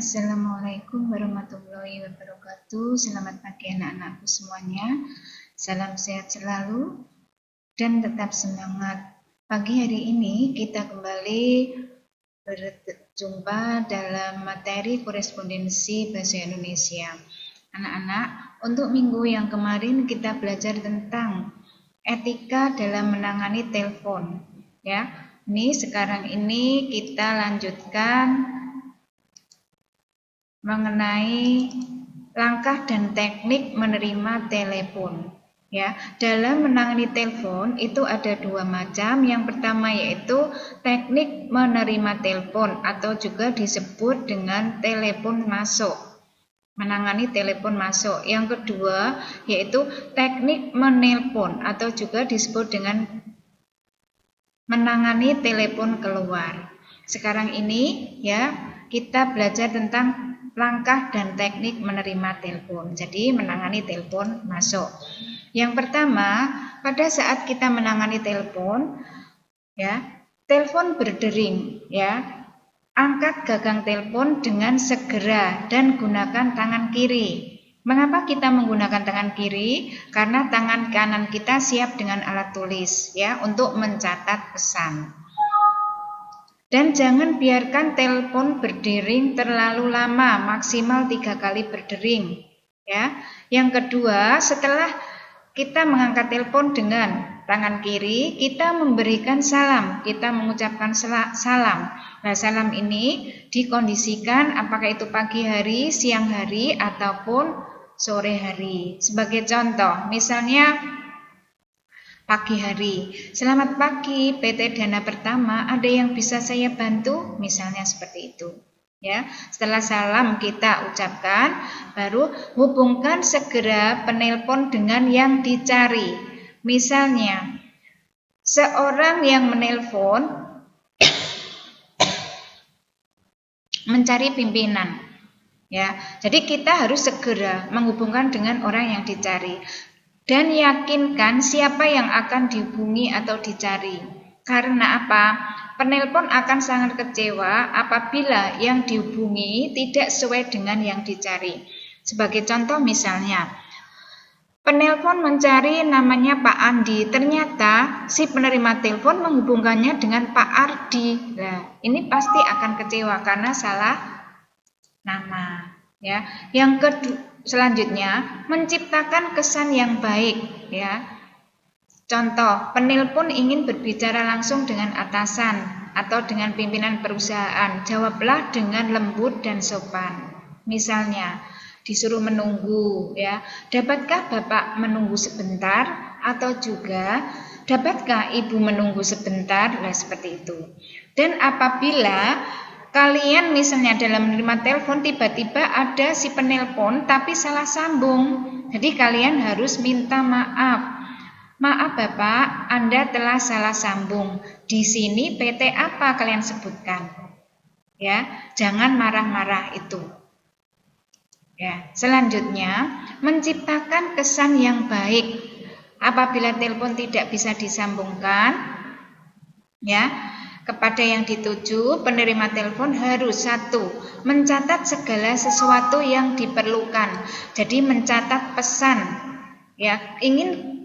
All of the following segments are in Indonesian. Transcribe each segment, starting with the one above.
Assalamualaikum warahmatullahi wabarakatuh. Selamat pagi anak-anakku semuanya. Salam sehat selalu dan tetap semangat. Pagi hari ini kita kembali berjumpa dalam materi korespondensi bahasa Indonesia. Anak-anak, untuk minggu yang kemarin kita belajar tentang etika dalam menangani telepon. Ya, ini sekarang ini kita lanjutkan mengenai langkah dan teknik menerima telepon. Ya, dalam menangani telepon itu ada dua macam. Yang pertama yaitu teknik menerima telepon atau juga disebut dengan telepon masuk. Menangani telepon masuk. Yang kedua yaitu teknik menelpon atau juga disebut dengan menangani telepon keluar. Sekarang ini ya kita belajar tentang langkah dan teknik menerima telepon. Jadi menangani telepon masuk. Yang pertama, pada saat kita menangani telepon, ya, telepon berdering, ya. Angkat gagang telepon dengan segera dan gunakan tangan kiri. Mengapa kita menggunakan tangan kiri? Karena tangan kanan kita siap dengan alat tulis, ya, untuk mencatat pesan. Dan jangan biarkan telepon berdering terlalu lama, maksimal 3 kali berdering. Ya. Yang kedua, setelah kita mengangkat telepon dengan tangan kiri, kita memberikan salam, kita mengucapkan salam. Nah, salam ini dikondisikan apakah itu pagi hari, siang hari, ataupun sore hari. Sebagai contoh, misalnya pagi hari. Selamat pagi, PT Dana Pertama, ada yang bisa saya bantu? Misalnya seperti itu. Ya, setelah salam kita ucapkan, baru hubungkan segera penelpon dengan yang dicari. Misalnya, seorang yang menelpon mencari pimpinan. Ya, jadi kita harus segera menghubungkan dengan orang yang dicari. Dan yakinkan siapa yang akan dihubungi atau dicari. Karena apa? Penelpon akan sangat kecewa apabila yang dihubungi tidak sesuai dengan yang dicari. Sebagai contoh misalnya, penelpon mencari namanya Pak Andi. Ternyata si penerima telepon menghubungkannya dengan Pak Ardi. Nah, ini pasti akan kecewa karena salah nama. Ya, yang kedua. Selanjutnya, menciptakan kesan yang baik, ya. Contoh, penelpon ingin berbicara langsung dengan atasan atau dengan pimpinan perusahaan. Jawablah dengan lembut dan sopan. Misalnya, disuruh menunggu, ya. Dapatkah Bapak menunggu sebentar? Atau juga, dapatkah Ibu menunggu sebentar? Nah, seperti itu. Dan apabila kalian misalnya dalam menerima telepon tiba-tiba ada si penelpon tapi salah sambung. Jadi kalian harus minta maaf. Maaf Bapak, Anda telah salah sambung. Di sini PT apa kalian sebutkan? Ya, jangan marah-marah itu. Ya, selanjutnya menciptakan kesan yang baik. Apabila telepon tidak bisa disambungkan, ya, kepada yang dituju, penerima telepon harus 1. Mencatat segala sesuatu yang diperlukan. Jadi mencatat pesan. Ya, ingin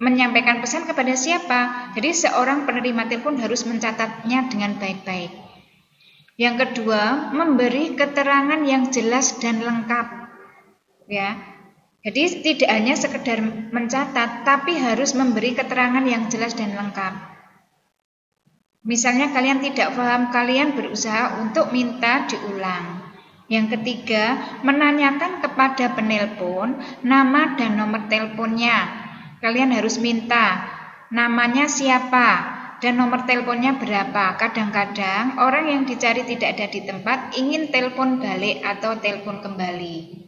menyampaikan pesan kepada siapa? Jadi seorang penerima telepon harus mencatatnya dengan baik-baik. Yang kedua, memberi keterangan yang jelas dan lengkap. Ya. Jadi tidak hanya sekedar mencatat, tapi harus memberi keterangan yang jelas dan lengkap. Misalnya kalian tidak paham, kalian berusaha untuk minta diulang. Yang ketiga, menanyakan kepada penelpon nama dan nomor teleponnya. Kalian harus minta namanya siapa dan nomor teleponnya berapa. Kadang-kadang orang yang dicari tidak ada di tempat, ingin telepon balik atau telepon kembali.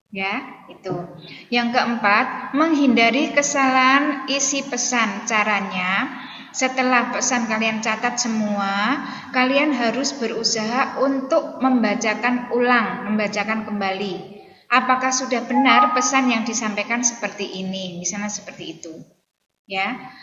Ya, itu. Yang keempat, menghindari kesalahan isi pesan. Caranya, setelah pesan kalian catat semua, kalian harus berusaha untuk membacakan ulang, membacakan kembali. Apakah sudah benar pesan yang disampaikan seperti ini? Misalnya seperti itu. Ya.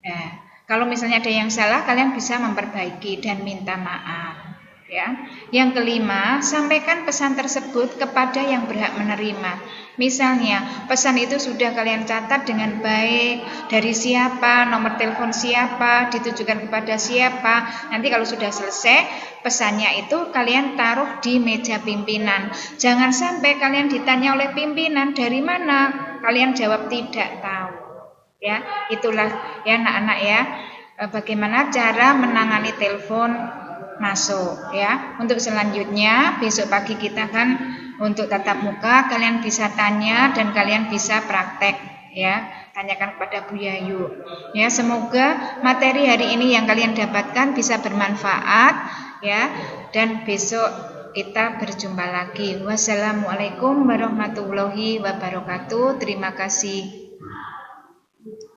Nah, kalau misalnya ada yang salah, kalian bisa memperbaiki dan minta maaf. Ya. Yang kelima, sampaikan pesan tersebut kepada yang berhak menerima. Misalnya, pesan itu sudah kalian catat dengan baik, dari siapa, nomor telepon siapa, ditujukan kepada siapa. Nanti kalau sudah selesai, pesannya itu kalian taruh di meja pimpinan. Jangan sampai kalian ditanya oleh pimpinan dari mana, kalian jawab tidak tahu. Ya, itulah ya anak-anak ya, bagaimana cara menangani telepon masuk ya. Untuk selanjutnya besok pagi kita kan untuk tatap muka, kalian bisa tanya dan kalian bisa praktek ya. Tanyakan kepada Bu Yayu. Ya, semoga materi hari ini yang kalian dapatkan bisa bermanfaat ya, dan besok kita berjumpa lagi. Wassalamualaikum warahmatullahi wabarakatuh. Terima kasih.